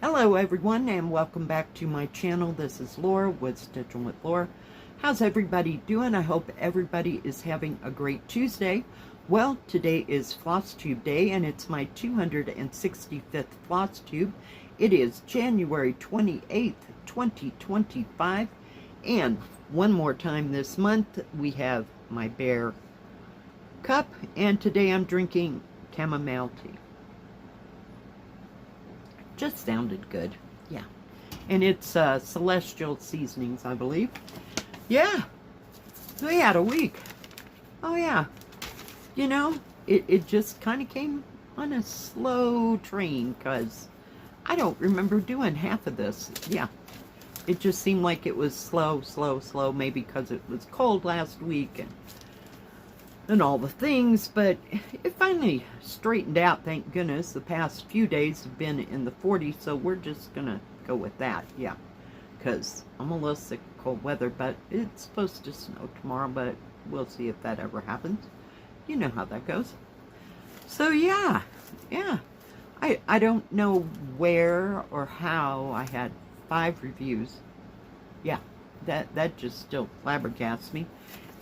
Hello everyone and welcome back to my channel. This is Laura with Stitching with Laura. How's everybody doing? I hope everybody is having a great Tuesday. Well, today is Floss Tube Day and it's my 265th Floss Tube. It is January 28th, 2025, and one more time this month we have my bear cup, and today I'm drinking chamomile tea. Just sounded good. Yeah. And it's Celestial Seasonings, I believe. Yeah. We had a week. Oh, yeah. You know, it just kind of came on a slow train because I don't remember doing half of this. Yeah. It just seemed like it was slow, maybe because it was cold last week and all the things, but it finally straightened out, thank goodness. The past few days have been in the 40s, so we're just gonna go with that, yeah, because I'm a little sick of cold weather, but it's supposed to snow tomorrow, but we'll see if that ever happens. You know how that goes. So yeah, I don't know where or how I had 5 reviews. Yeah, that just still flabbergasts me.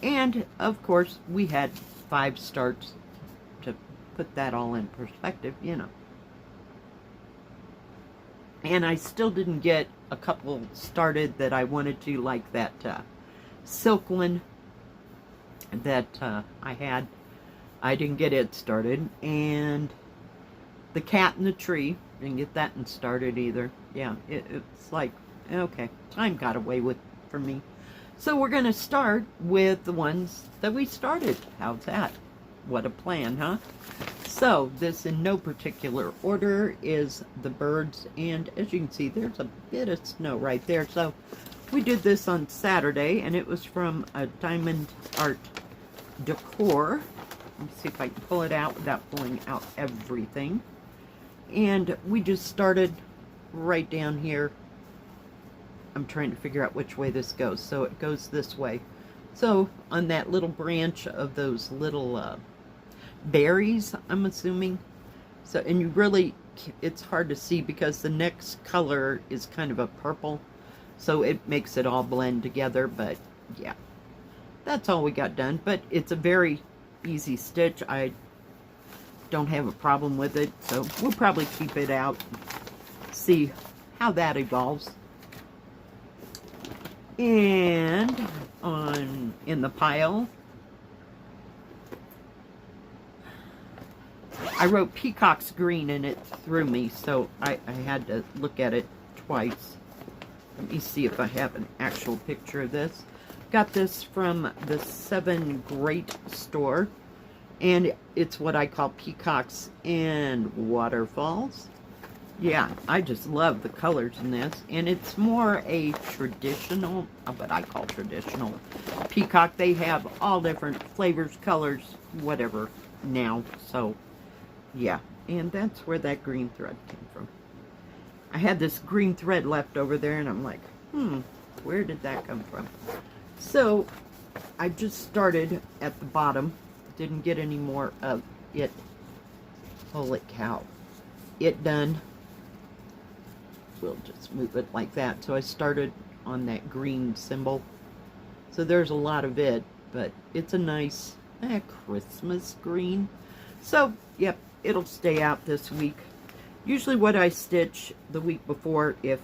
And, of course, we had 5 starts to put that all in perspective, you know. And I still didn't get a couple started that I wanted to, like that silk one that I had. I didn't get it started. And the cat in the tree, didn't get that one started either. Yeah, it's like, okay, time got away with for me. So we're going to start with the ones that we started. How's that? What a plan, huh? So this, in no particular order, is the birds. And as you can see, there's a bit of snow right there. So we did this on Saturday, and it was from a Diamond Art Decor. Let me see if I can pull it out without pulling out everything. And we just started right down here. I'm trying to figure out which way this goes. So it goes this way. So on that little branch of those little berries, I'm assuming. So, and you really, it's hard to see because the next color is kind of a purple. So it makes it all blend together. But yeah, that's all we got done. But it's a very easy stitch. I don't have a problem with it. So we'll probably keep it out, see how that evolves. And in the pile, I wrote Peacock's Green and it threw me, so I had to look at it twice. Let me see if I have an actual picture of this. Got this from the 7 Great store, and it's what I call Peacocks and Waterfalls. Yeah, I just love the colors in this, and it's more a traditional, what I call traditional peacock. They have all different flavors, colors, whatever now, so yeah, and that's where that green thread came from. I had this green thread left over there, and I'm like, where did that come from? So I just started at the bottom, didn't get any more of it. Holy cow, it done. We'll just move it like that. So I started on that green symbol. So there's a lot of it, but it's a nice Christmas green. So, yep, it'll stay out this week. Usually what I stitch the week before, if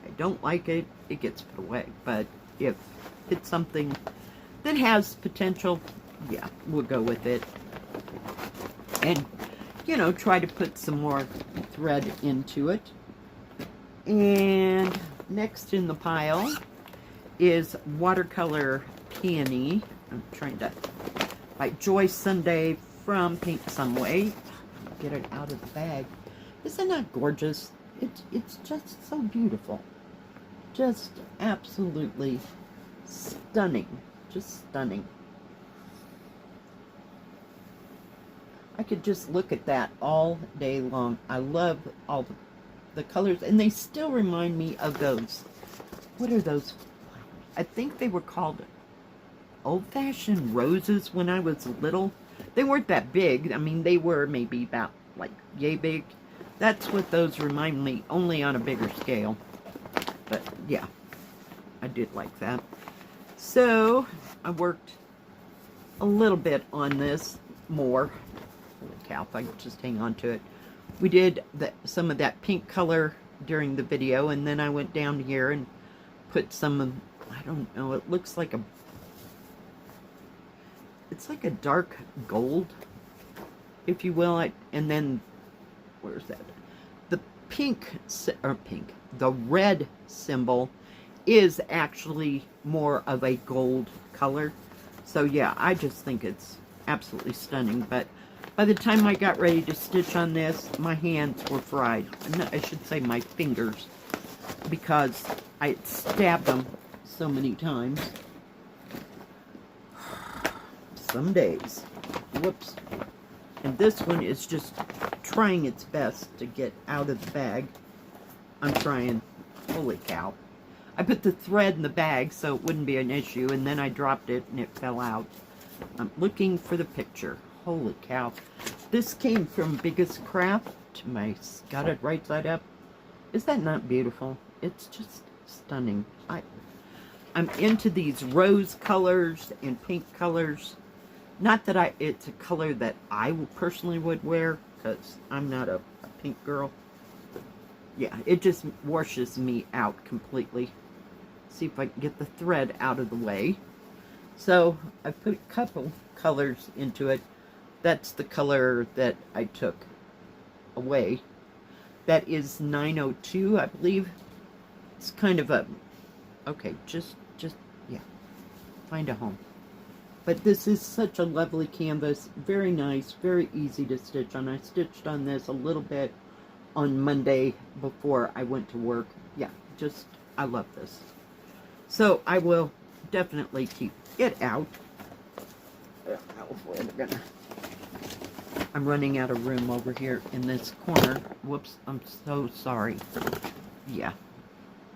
I don't like it, it gets put away. But if it's something that has potential, yeah, we'll go with it. And, you know, try to put some more thread into it. And next in the pile is Watercolor Peony. I'm trying to, by Joy Sunday from Paint Some Way. Get it out of the bag. Isn't that gorgeous? It's just so beautiful. Just absolutely stunning. Just stunning. I could just look at that all day long. I love all the colors, and they still remind me of those, what are those flowers? I think they were called old-fashioned roses when I was little. They weren't that big. I mean, they were maybe about like yay big. That's what those remind me, only on a bigger scale. But yeah, I did like that. So I worked a little bit on this more. Holy cow, if I could just hang on to it. We did some of that pink color during the video, and then I went down here and put some of, I don't know, it looks like it's like a dark gold, if you will. And then, where's that? The the red symbol is actually more of a gold color. So yeah, I just think it's absolutely stunning. But by the time I got ready to stitch on this, my hands were fried. I should say my fingers, because I stabbed them so many times. Some days. Whoops. And this one is just trying its best to get out of the bag. I'm trying. Holy cow. I put the thread in the bag so it wouldn't be an issue, and then I dropped it and it fell out. I'm looking for the picture. Holy cow. This came from Biggest Craft. Got it right side up. Is that not beautiful? It's just stunning. I'm into these rose colors and pink colors. Not that it's a color that I personally would wear, because I'm not a pink girl. Yeah, it just washes me out completely. See if I can get the thread out of the way. So I put a couple colors into it. That's the color that I took away. That is 902, I believe. It's kind of a, okay, just yeah, find a home. But this is such a lovely canvas, very nice, very easy to stitch on. I stitched on this a little bit on Monday before I went to work. Yeah, just, I love this. So I will definitely keep it out. I don't know where we're gonna, I'm running out of room over here in this corner. Whoops, I'm so sorry. Yeah.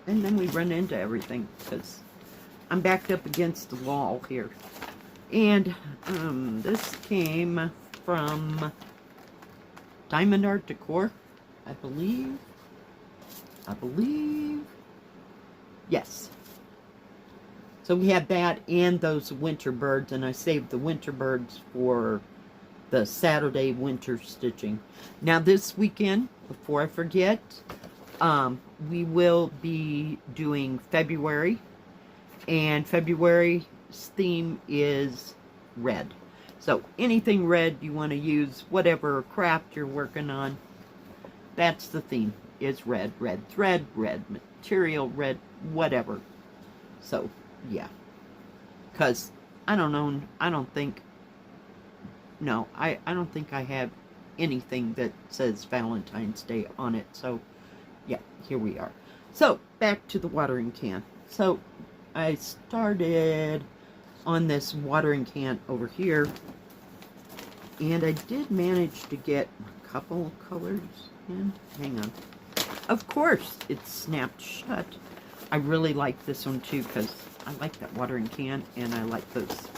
And then we run into everything because I'm backed up against the wall here. And this came from Diamond Art Decor, I believe. Yes. So we had that and those winter birds, and I saved the winter birds for the Saturday winter stitching. Now this weekend, before I forget, we will be doing February, and February's theme is red. So anything red you want to use, whatever craft you're working on, that's the theme, is red. Red thread, red material, red whatever. So yeah, because I don't know, I don't think I have anything that says Valentine's Day on it. So yeah, here we are. So back to the watering can. So I started on this watering can over here, and I did manage to get a couple colors in. Hang on. Of course, it's snapped shut. I really like this one too, because I like that watering can, and I like those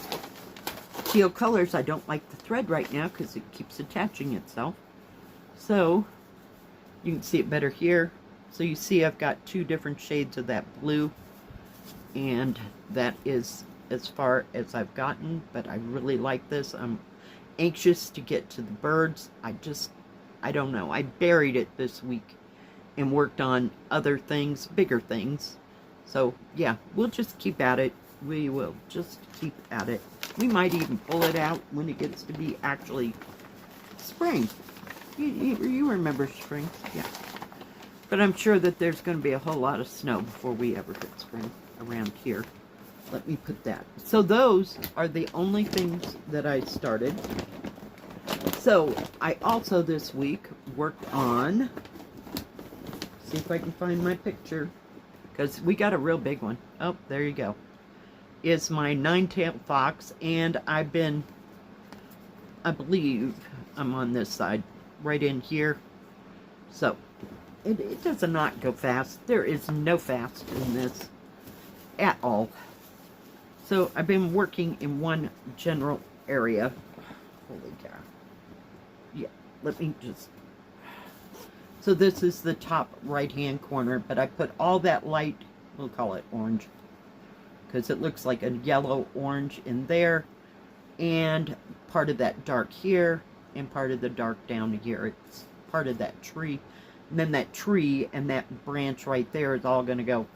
teal colors. I don't like the thread right now because it keeps attaching itself. So you can see it better here. So you see I've got two different shades of that blue, and that is as far as I've gotten, but I really like this. I'm anxious to get to the birds. I don't know. I buried it this week and worked on other things, bigger things. So yeah, we'll just keep at it. We will just keep at it. We might even pull it out when it gets to be actually spring. You remember spring, yeah. But I'm sure that there's going to be a whole lot of snow before we ever get spring around here. Let me put that. So those are the only things that I started. So I also this week worked on, see if I can find my picture, because we got a real big one. Oh, there you go. Is my nine-tailed fox, and I believe I'm on this side, right in here. So it does not go fast. There is no fast in this at all. So I've been working in one general area. Holy cow. Yeah, let me just So this is the top right-hand corner, but I put all that light, we'll call it orange, because it looks like a yellow-orange in there, and part of that dark here, and part of the dark down here. It's part of that tree. And then that tree and that branch right there is all going to go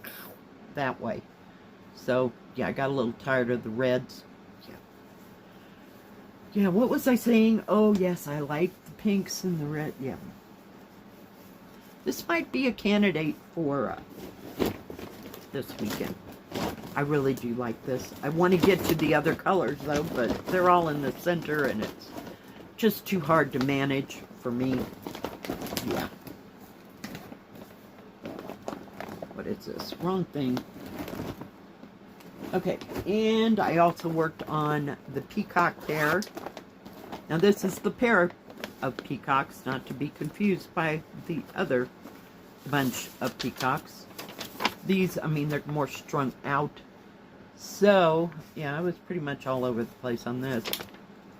that way. So, yeah, I got a little tired of the reds. Yeah, what was I saying? Oh, yes, I like the pinks and the red. Yeah. This might be a candidate for this weekend. I really do like this. I want to get to the other colors, though, but they're all in the center, and it's just too hard to manage for me. Yeah. What is this? Wrong thing. Okay, and I also worked on the peacock pair. Now, this is the pair of peacocks, not to be confused by the other bunch of peacocks. These, I mean, they're more strung out. So, yeah, I was pretty much all over the place on this.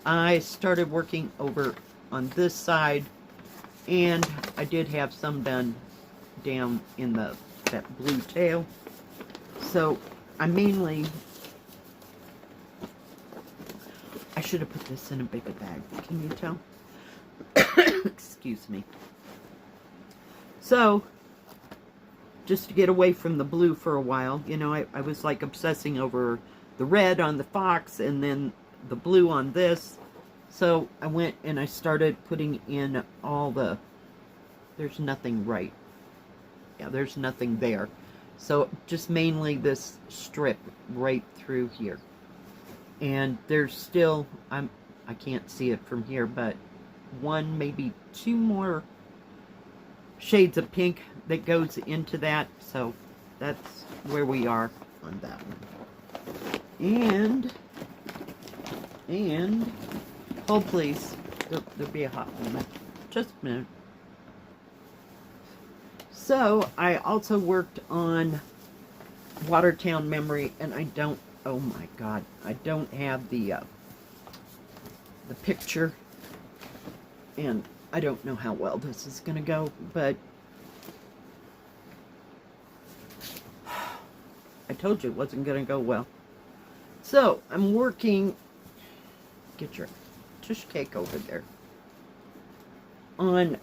I started working over on this side, and I did have some done down in that blue tail. So, I should have put this in a bigger bag. Can you tell? Excuse me. So, just to get away from the blue for a while, you know, I was like obsessing over the red on the fox and then the blue on this. So I went and I started putting in all the, there's nothing right. Yeah, there's nothing there. So just mainly this strip right through here. And there's still, I can't see it from here, but one, maybe two more shades of pink that goes into that. So that's where we are on that one. And hold please. There'll be a hot moment. Just a minute. So I also worked on Watertown Memory, and I don't, oh my god, I don't have the picture, and I don't know how well this is going to go, but I told you it wasn't going to go well. So I'm working, get your tush cake over there, on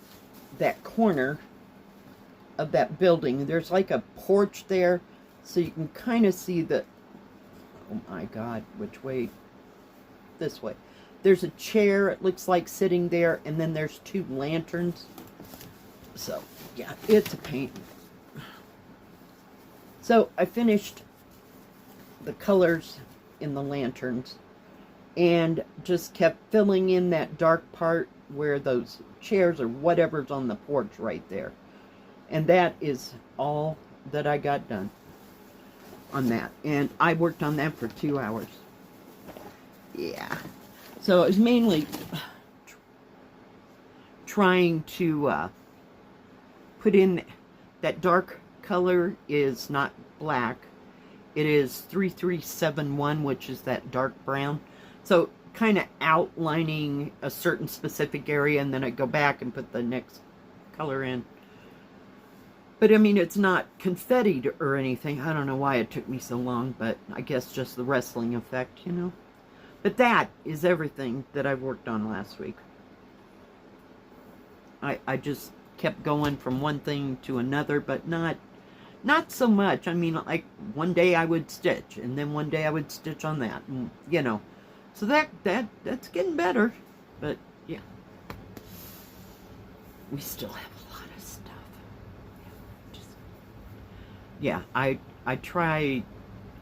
that corner of that building. There's like a porch there, so you can kind of see the, oh my god, which way? This way. There's a chair, it looks like, sitting there, and then there's two lanterns. So, yeah, it's a pain. So, I finished the colors in the lanterns, and just kept filling in that dark part where those chairs or whatever's on the porch right there. And that is all that I got done on that. And I worked on that for 2 hours. Yeah. So it was mainly trying to put in that dark color is not black. It is 3371, which is that dark brown. So kind of outlining a certain specific area, and then I go back and put the next color in. But I mean, it's not confettied or anything. I don't know why it took me so long, but I guess just the wrestling effect, you know. But that is everything that I worked on last week. I just kept going from one thing to another, but not so much. I mean, like, one day I would stitch, and then one day I would stitch on that, and, you know. So that's getting better, but yeah. We still have a lot of stuff. Yeah, I tried,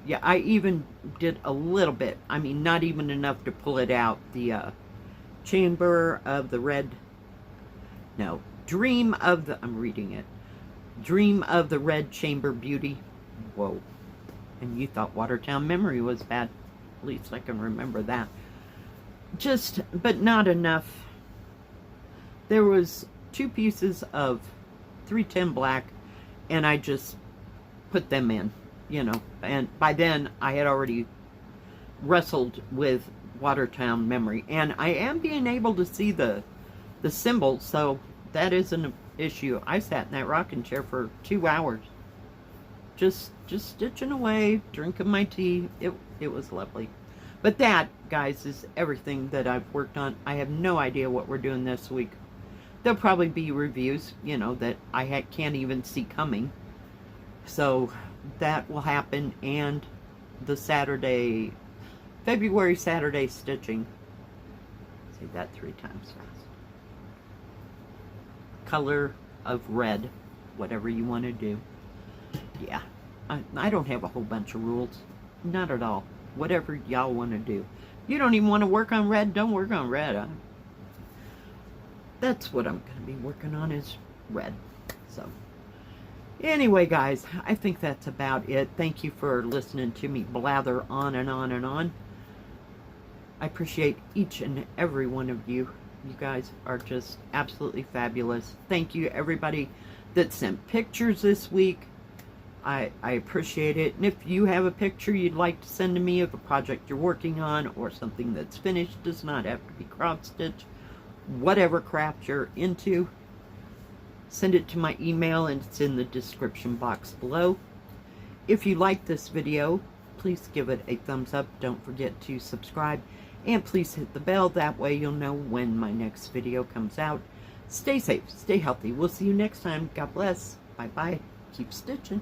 yeah, I even did a little bit. I mean, not even enough to pull it out. The Chamber of the Red, no, Dream of the, I'm reading it. Dream of the Red Chamber Beauty. Whoa. And you thought Watertown Memory was bad. At least I can remember that. Just, but not enough. There was 2 pieces of 310 black, and I just put them in, you know. And by then, I had already wrestled with Watertown Memory. And I am being able to see the symbol, so that is an issue. I sat in that rocking chair for 2 hours. Just stitching away, drinking my tea. It was lovely. But that, guys, is everything that I've worked on. I have no idea what we're doing this week. There'll probably be reviews, you know, that I can't even see coming. So that will happen. And the February Saturday stitching. Say that 3 times fast. Color of red, whatever you want to do. Yeah, I don't have a whole bunch of rules. Not at all. Whatever y'all want to do. You don't even want to work on red, don't work on red. That's what I'm going to be working on, is red. So, anyway, guys, I think that's about it. Thank you for listening to me blather on and on and on. I appreciate each and every one of you. You guys are just absolutely fabulous. Thank you, everybody that sent pictures this week. I appreciate it. And if you have a picture you'd like to send to me of a project you're working on or something that's finished, does not have to be cross stitch, whatever craft you're into, send it to my email, and it's in the description box below. If you like this video, please give it a thumbs up. Don't forget to subscribe, and please hit the bell. That way you'll know when my next video comes out. Stay safe, stay healthy. We'll see you next time. God bless. Bye-bye. Keep stitching.